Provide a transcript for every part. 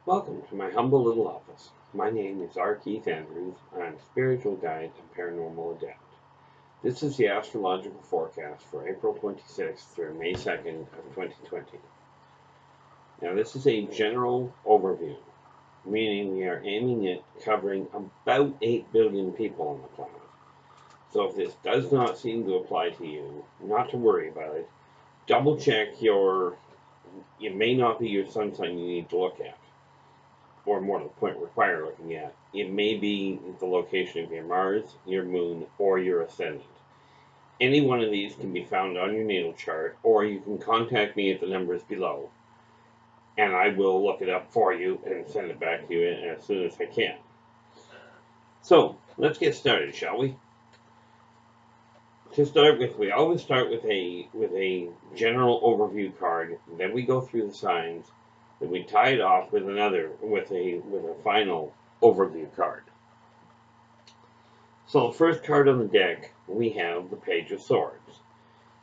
Welcome to my humble little office. My name is R. Keith Andrews, and I'm a spiritual guide and paranormal adept. This is the astrological forecast for April 26th through May 2nd of 2020. Now, this is a general overview, meaning we are aiming at covering about 8 billion people on the planet. So if this does not seem to apply to you, not to worry about it. Double check it may not be your sun sign you need to look at, or more to the point require looking at. It may be the location of your Mars, your Moon, or your Ascendant. Any one of these can be found on your natal chart, or you can contact me at the numbers below, and I will look it up for you and send it back to you as soon as I can. So, let's get started, shall we? To start with, we always start with a general overview card, then we go through the signs. Then we tie it off with a final overview card. So the first card on the deck, we have the Page of Swords.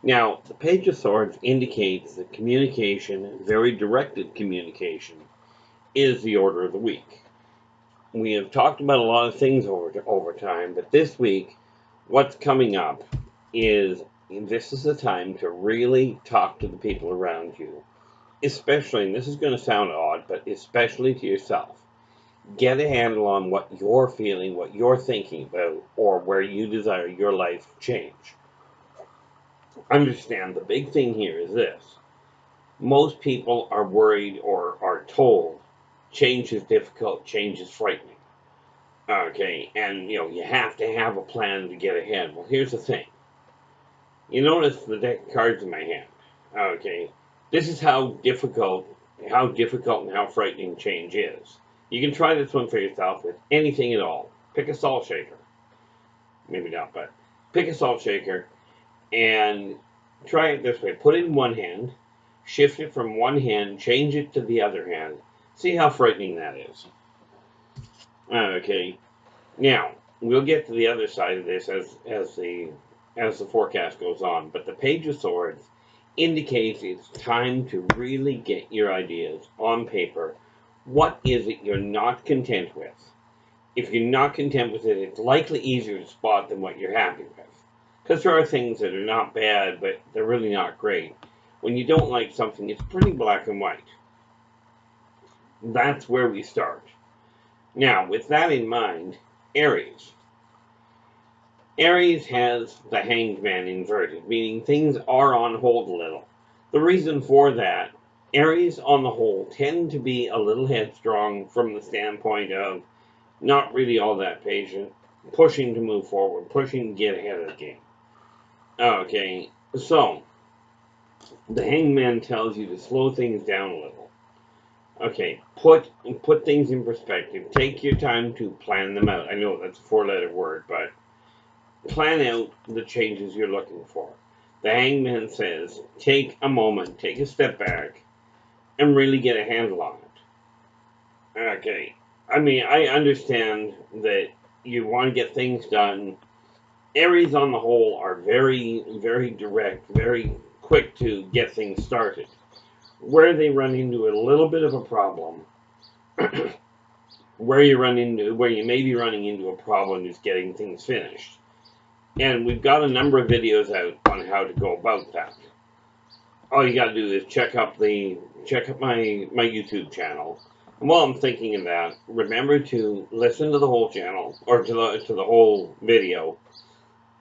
Now, the Page of Swords indicates that communication, very directed communication, is the order of the week. We have talked about a lot of things over time, but this week, what's coming up is this is the time to really talk to the people around you. Especially, and this is going to sound odd, but especially to yourself. Get a handle on what you're feeling, what you're thinking about, or where you desire your life to change. Understand, the big thing here is this. Most people are worried or are told change is difficult, change is frightening. Okay, and you have to have a plan to get ahead. Well, here's the thing. You notice the deck of cards in my hand. Okay. This is how difficult and how frightening change is. You can try this one for yourself with anything at all. Pick a salt shaker. Maybe not, but pick a salt shaker and try it this way. Put it in one hand, shift it from one hand, change it to the other hand. See how frightening that is. Okay. Now, we'll get to the other side of this as the forecast goes on, but the Page of Swords indicates it's time to really get your ideas on paper. What is it you're not content with? If you're not content with it, it's likely easier to spot than what you're happy with. Because there are things that are not bad, but they're really not great. When you don't like something, it's pretty black and white. That's where we start. Now, with that in mind, Aries. Aries has the Hanged Man inverted, meaning things are on hold a little. The reason for that, Aries on the whole tend to be a little headstrong from the standpoint of not really all that patient, pushing to move forward, pushing to get ahead of the game. Okay, so the Hanged Man tells you to slow things down a little. Okay, put things in perspective. Take your time to plan them out. I know that's a four-letter word, but plan out the changes you're looking for. The Hangman says, take a moment, take a step back, and really get a handle on it. Okay, I mean, I understand that you want to get things done. Aries on the whole are very, very direct, very quick to get things started. Where they run into a little bit of a problem, where you may be running into a problem is getting things finished. And we've got a number of videos out on how to go about that. All you got to do is check up my YouTube channel. And while I'm thinking of that, remember to listen to the whole channel, or to the whole video.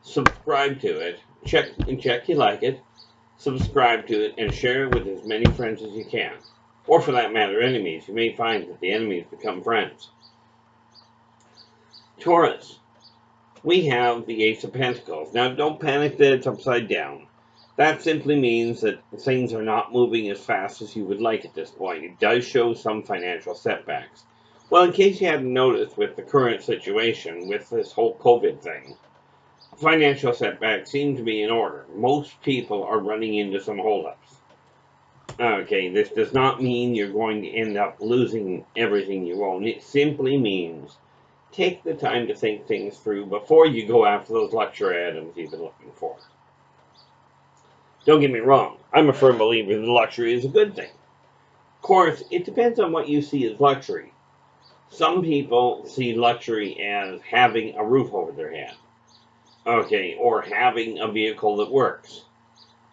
Subscribe to it. Check you like it. Subscribe to it and share it with as many friends as you can. Or for that matter, enemies. You may find that the enemies become friends. Taurus. We have the Ace of Pentacles. Now, don't panic that it's upside down. That simply means that things are not moving as fast as you would like at this point. It does show some financial setbacks. Well, in case you hadn't noticed with the current situation, with this whole COVID thing, financial setbacks seem to be in order. Most people are running into some holdups. Okay, this does not mean you're going to end up losing everything you own. It simply means take the time to think things through before you go after those luxury items you've been looking for. Don't get me wrong, I'm a firm believer that luxury is a good thing. course, it depends on what you see as luxury. Some people see luxury as having a roof over their head, okay, or having a vehicle that works.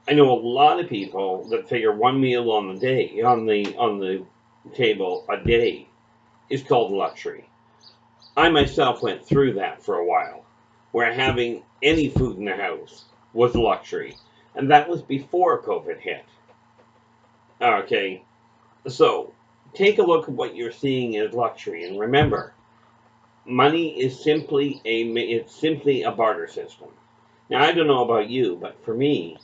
I know a lot of people that figure one meal on the table a day is called luxury. I myself went through that for a while, where having any food in the house was luxury, and that was before COVID hit. Okay, so take a look at what you're seeing as luxury, and remember, money is simply a barter system. Now, I don't know about you, but for me,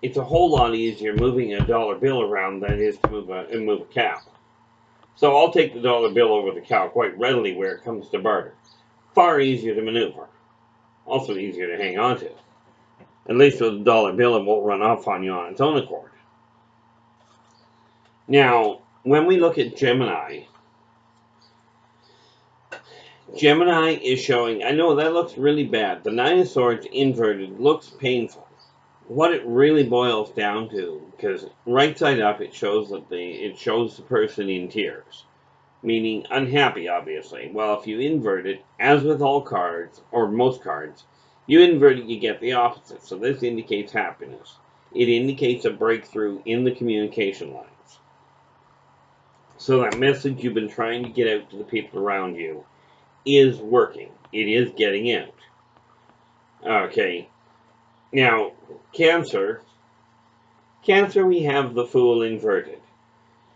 it's a whole lot easier moving a dollar bill around than it is to move a cow. So I'll take the dollar bill over the cow quite readily where it comes to barter. Far easier to maneuver. Also easier to hang on to. At least with a dollar bill, it won't run off on you on its own accord. Now, when we look at Gemini is showing, I know that looks really bad. The Nine of Swords inverted looks painful. What it really boils down to, because right side up it shows the person in tears, meaning unhappy, obviously. Well, if you invert it, as with all cards, or most cards, you invert it, you get the opposite. So this indicates happiness. It indicates a breakthrough in the communication lines. So that message you've been trying to get out to the people around you is working. It is getting out. Okay. Now, Cancer, we have the Fool inverted.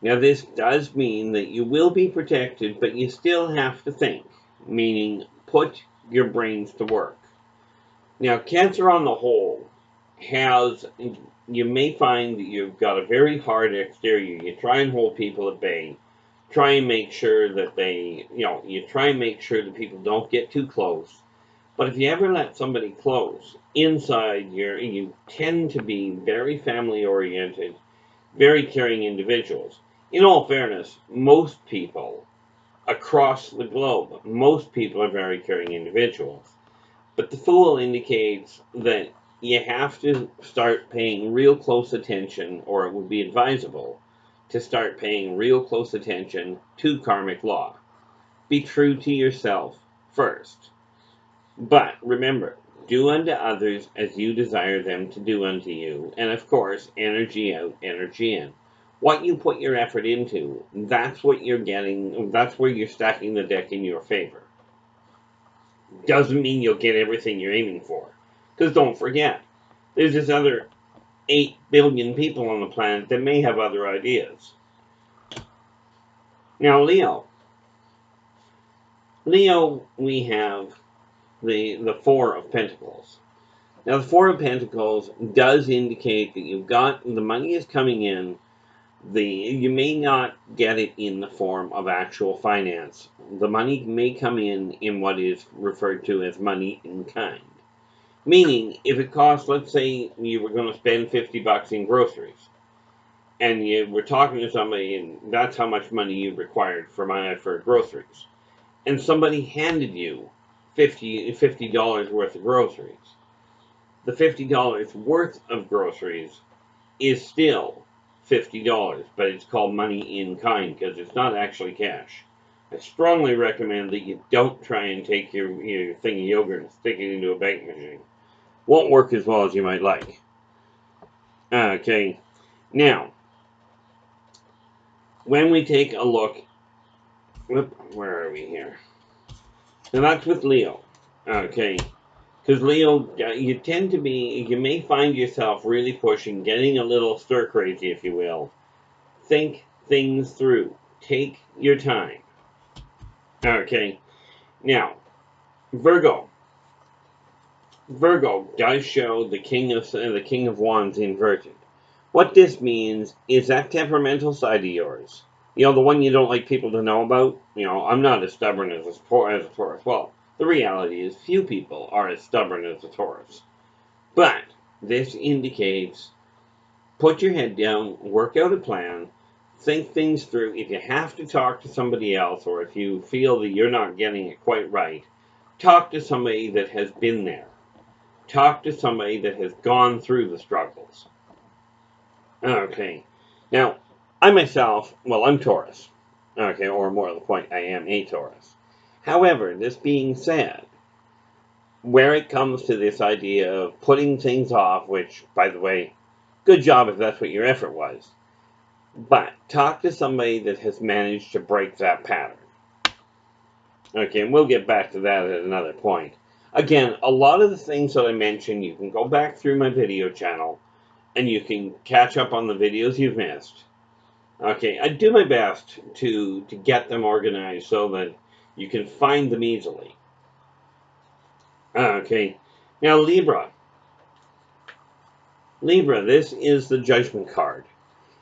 Now, this does mean that you will be protected, but you still have to think, meaning put your brains to work. Now, Cancer on the whole you may find that you've got a very hard exterior. You try and hold people at bay. Try and make sure that you try and make sure that people don't get too close. But if you ever let somebody close, inside you tend to be very family-oriented, very caring individuals. In all fairness, most people across the globe, most people are very caring individuals. But the Fool indicates that you have to start paying real close attention, or it would be advisable to start paying real close attention to karmic law. Be true to yourself first. But remember, do unto others as you desire them to do unto you. And of course, energy out, energy in. What you put your effort into, that's what you're getting, that's where you're stacking the deck in your favor. Doesn't mean you'll get everything you're aiming for. Because don't forget, there's this other 8 billion people on the planet that may have other ideas. Now, Leo, we have the Four of Pentacles. Now, the Four of Pentacles does indicate that you've got, the money is coming in, you may not get it in the form of actual finance. The money may come in what is referred to as money in kind. Meaning, if it costs, let's say you were going to spend $50 in groceries, and you were talking to somebody, and that's how much money you required for groceries, and somebody handed you $50 worth of groceries. The $50 worth of groceries is still $50, but it's called money in kind because it's not actually cash. I strongly recommend that you don't try and take your thing of yogurt and stick it into a bank machine. Won't work as well as you might like. Okay, now, when we take a look, where are we here? Now that's with Leo, okay, because Leo, you may find yourself really pushing, getting a little stir crazy, if you will. Think things through. Take your time. Okay, now, Virgo does show the King of Wands inverted. What this means is that temperamental side of yours. The one you don't like people to know about. I'm not as stubborn as a Taurus. Well, the reality is few people are as stubborn as a Taurus. But this indicates, put your head down, work out a plan, think things through. If you have to talk to somebody else, or if you feel that you're not getting it quite right, talk to somebody that has been there. Talk to somebody that has gone through the struggles. Okay. Now, I myself, well, I'm Taurus. Okay, or more to the point, I am a Taurus. However, this being said, where it comes to this idea of putting things off, which, by the way, good job if that's what your effort was, but talk to somebody that has managed to break that pattern. Okay, and we'll get back to that at another point. Again, a lot of the things that I mentioned, you can go back through my video channel and you can catch up on the videos you've missed. Okay, I do my best to get them organized so that you can find them easily. Okay, now Libra. Libra, this is the Judgment card,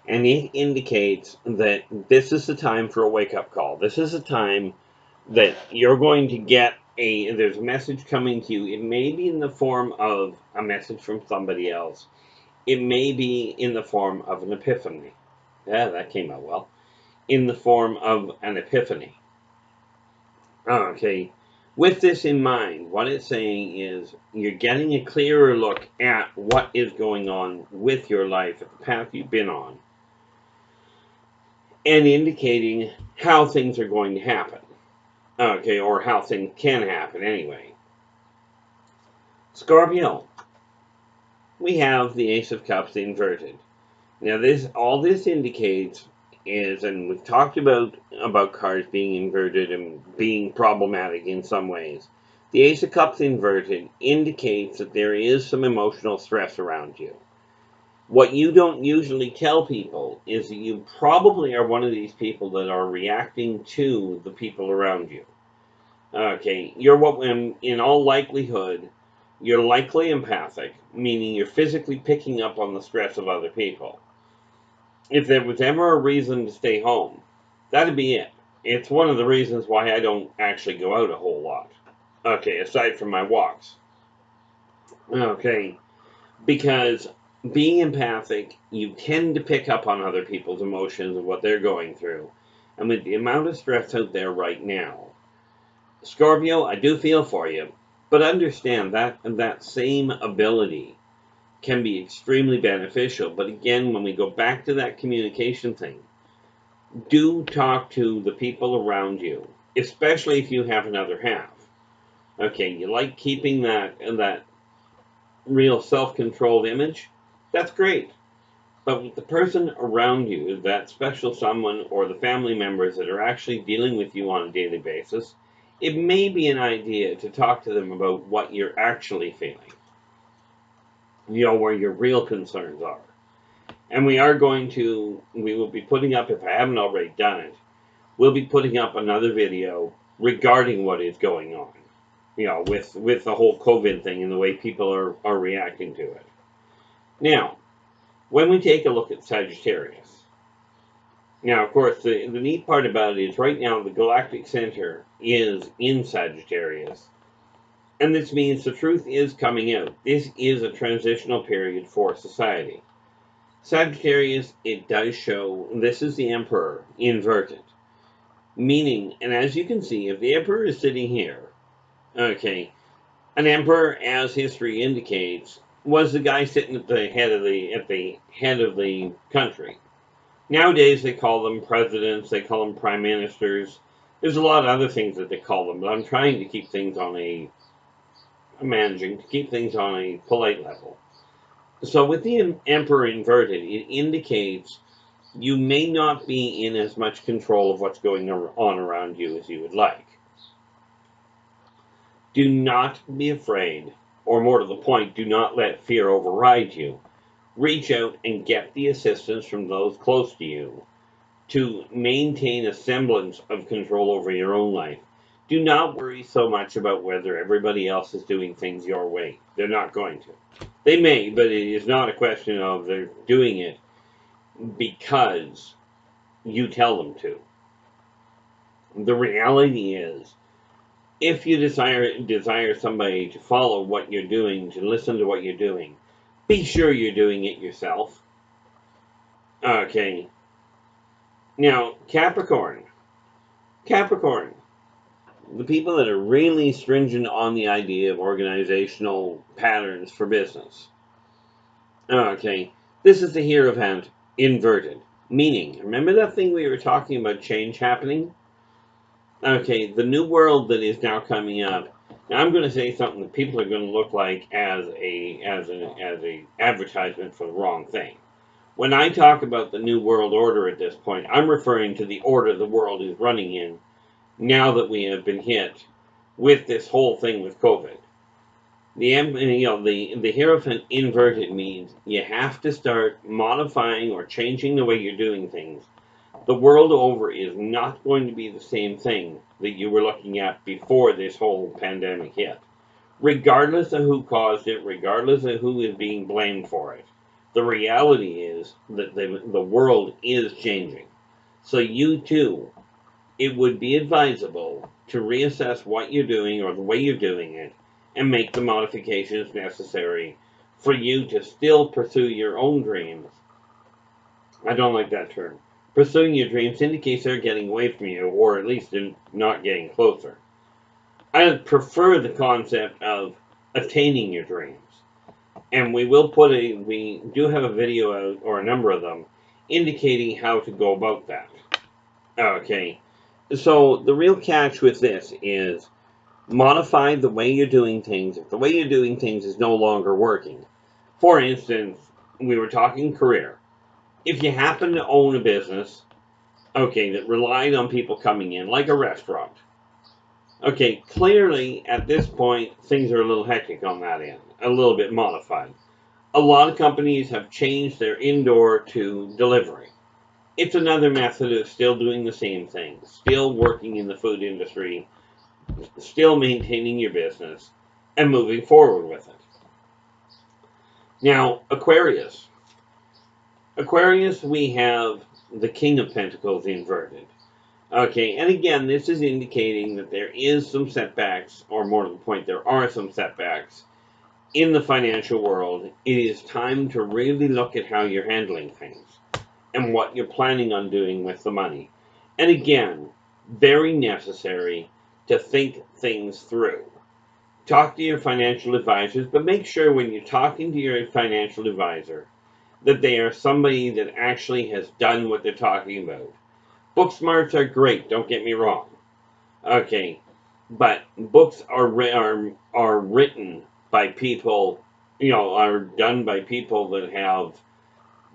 and it indicates that this is the time for a wake-up call. This is a time that you're going to get there's a message coming to you. It may be in the form of a message from somebody else. It may be in the form of an epiphany. Yeah, that came out well. In the form of an epiphany. Okay. With this in mind, what it's saying is you're getting a clearer look at what is going on with your life, at the path you've been on, and indicating how things are going to happen. Okay, or how things can happen anyway. Scorpio. We have the Ace of Cups inverted. Now all this indicates is, and we've talked about cards being inverted and being problematic in some ways. The Ace of Cups inverted indicates that there is some emotional stress around you. What you don't usually tell people is that you probably are one of these people that are reacting to the people around you. Okay, you're what, in all likelihood, you're likely empathic, meaning you're physically picking up on the stress of other people. If there was ever a reason to stay home, that'd be it. It's one of the reasons why I don't actually go out a whole lot. Okay, aside from my walks. Okay, because being empathic, you tend to pick up on other people's emotions and what they're going through. And with the amount of stress out there right now, Scorpio, I do feel for you, but understand that that same ability can be extremely beneficial. But again, when we go back to that communication thing, do talk to the people around you, especially if you have another half. Okay, you like keeping that real self-controlled image, that's great. But with the person around you, that special someone or the family members that are actually dealing with you on a daily basis, it may be an idea to talk to them about what you're actually feeling. Where your real concerns are. And we will be putting up, if I haven't already done it, we'll be putting up another video regarding what is going on. With the whole COVID thing and the way people are reacting to it. Now, when we take a look at Sagittarius, now, of course, the neat part about it is right now the galactic center is in Sagittarius, and this means the truth is coming out. This is a transitional period for society. Sagittarius, it does show, this is the Emperor inverted, meaning, and as you can see, if the Emperor is sitting here, okay, an Emperor, as history indicates, was the guy sitting at the head of the country. Nowadays, they call them presidents, they call them prime ministers. There's a lot of other things that they call them, but I'm trying to keep things managing to keep things on a polite level. So with the Emperor inverted, it indicates you may not be in as much control of what's going on around you as you would like. Do not be afraid, or more to the point, do not let fear override you. Reach out and get the assistance from those close to you to maintain a semblance of control over your own life. Do not worry so much about whether everybody else is doing things your way. They're not going to. They may, but it is not a question of they're doing it because you tell them to. The reality is, if you desire somebody to follow what you're doing, to listen to what you're doing, be sure you're doing it yourself. Okay. Now, Capricorn. Capricorn. The people that are really stringent on the idea of organizational patterns for business. Okay. This is the Hierophant inverted. Meaning, remember that thing we were talking about, change happening? Okay, the new world that is now coming up. Now I'm going to say something that people are going to look like as a advertisement for the wrong thing. When I talk about the new world order at this point, I'm referring to the order the world is running in now that we have been hit with this whole thing with COVID. The Hierophant inverted means you have to start modifying or changing the way you're doing things. The world over is not going to be the same thing that you were looking at before this whole pandemic hit. Regardless of who caused it, regardless of who is being blamed for it, the reality is that the world is changing. So you too, it would be advisable to reassess what you're doing or the way you're doing it and make the modifications necessary for you to still pursue your own dreams. I don't like that term. Pursuing your dreams indicates they're getting away from you, or at least they're not getting closer. I prefer the concept of attaining your dreams. And we do have a video out, or a number of them, indicating how to go about that. Okay, so the real catch with this is modify the way you're doing things. If the way you're doing things is no longer working, for instance, we were talking career. If you happen to own a business, okay, that relied on people coming in, like a restaurant, okay, clearly at this point things are a little hectic on that end, a little bit modified. A lot of companies have changed their indoor to delivery. It's another method of still doing the same thing, still working in the food industry, still maintaining your business, and moving forward with it. Now, Aquarius. Aquarius, we have the King of Pentacles inverted. Okay, and again, this is indicating that there is some setbacks, or more to the point, there are some setbacks in the financial world. It is time to really look at how you're handling things and what you're planning on doing with the money. And again, very necessary to think things through. Talk to your financial advisors, but make sure when you're talking to your financial advisor that they are somebody that actually has done what they're talking about. Book smarts are great, don't get me wrong. Okay, but books are written by people, are done by people that have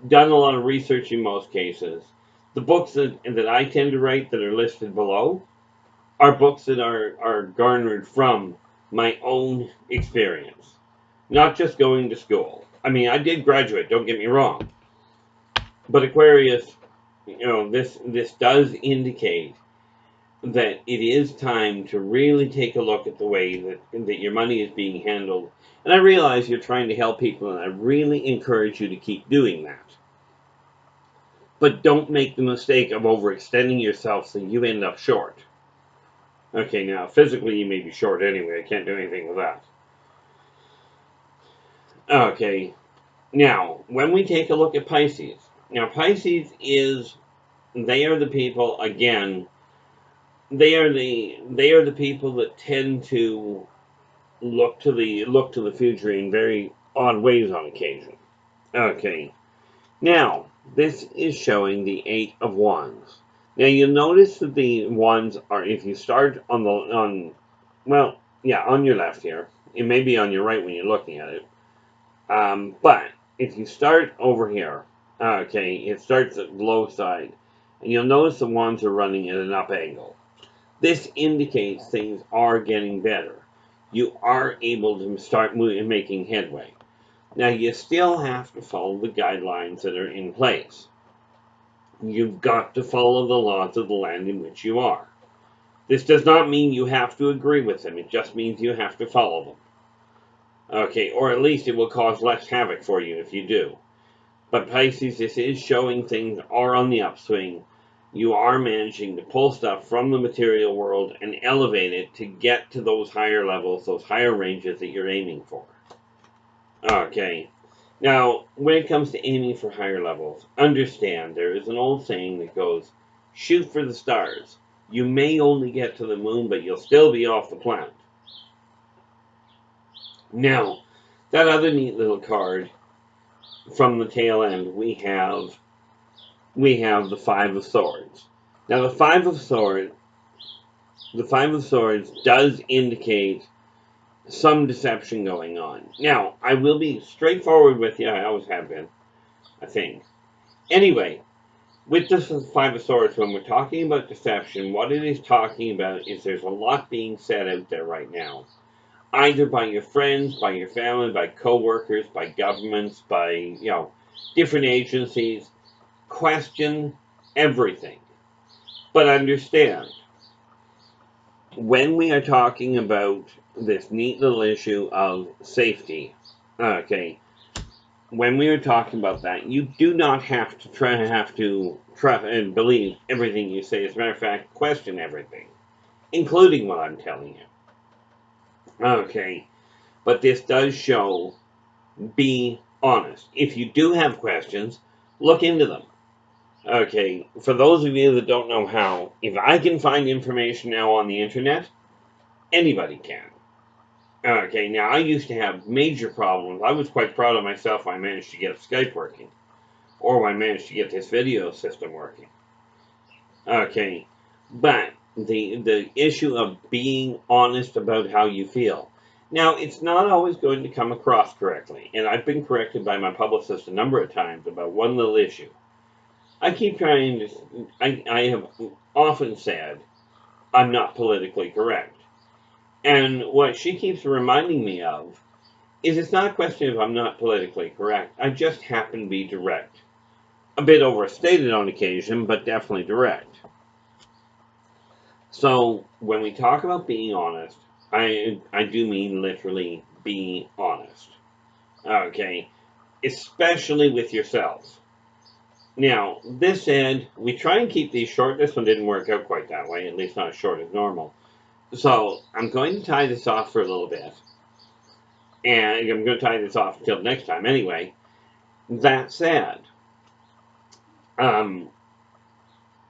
done a lot of research in most cases. The books that I tend to write that are listed below are books that are garnered from my own experience, not just going to school. I mean, I did graduate, don't get me wrong. But Aquarius, this does indicate that it is time to really take a look at the way that your money is being handled. And I realize you're trying to help people, and I really encourage you to keep doing that. But don't make the mistake of overextending yourself so you end up short. Okay, now, physically you may be short anyway. I can't do anything with that. Okay, now, when we take a look at Pisces. Now, Pisces they are the people, again, they are the people that tend to look to the future in very odd ways on occasion. Okay, now this is showing the Eight of Wands. Now you'll notice that the wands are, if you start on your left here, it may be on your right when you're looking at it, but if you start over here, okay, it starts at the low side, and you'll notice the wands are running at an up angle. This indicates things are getting better. You are able to start making headway. Now, you still have to follow the guidelines that are in place. You've got to follow the laws of the land in which you are. This does not mean you have to agree with them. It just means you have to follow them. Okay, or at least it will cause less havoc for you if you do. But Pisces, this is showing things are on the upswing. You are managing to pull stuff from the material world and elevate it to get to those higher levels, those higher ranges that you're aiming for. Okay. Now, when it comes to aiming for higher levels, understand there is an old saying that goes, shoot for the stars. You may only get to the moon, but you'll still be off the planet. Now, that other neat little card from the tail end, we have we have the Five of Swords. Now, the Five of Swords does indicate some deception going on. Now, I will be straightforward with you. I always have been, I think. Anyway, with this Five of Swords, when we're talking about deception, what it is talking about is there's a lot being said out there right now. Either by your friends, by your family, by co-workers, by governments, by, different agencies. Question everything. But understand, when we are talking about this neat little issue of safety, okay, when we are talking about that, you do not have to trust and believe everything you say. As a matter of fact, question everything, including what I'm telling you. Okay, but this does show, be honest. If you do have questions, look into them. Okay, for those of you that don't know how, if I can find information now on the internet, anybody can. Okay, now I used to have major problems. I was quite proud of myself when I managed to get Skype working, or when I managed to get this video system working. Okay, but the issue of being honest about how you feel. Now, it's not always going to come across correctly, and I've been corrected by my publicist a number of times about one little issue. I keep trying to, I have often said, I'm not politically correct. And what she keeps reminding me of is it's not a question of I'm not politically correct. I just happen to be direct. A bit overstated on occasion, but definitely direct. So when we talk about being honest, I do mean literally be honest. Okay? Especially with yourselves. Now, this said, we try and keep these short. This one didn't work out quite that way, at least not as short as normal. So I'm going to tie this off for a little bit. And I'm going to tie this off until next time anyway. That said, drew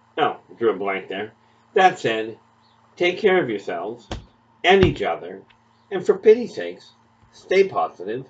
a blank there. That said, take care of yourselves and each other, and for pity's sakes, stay positive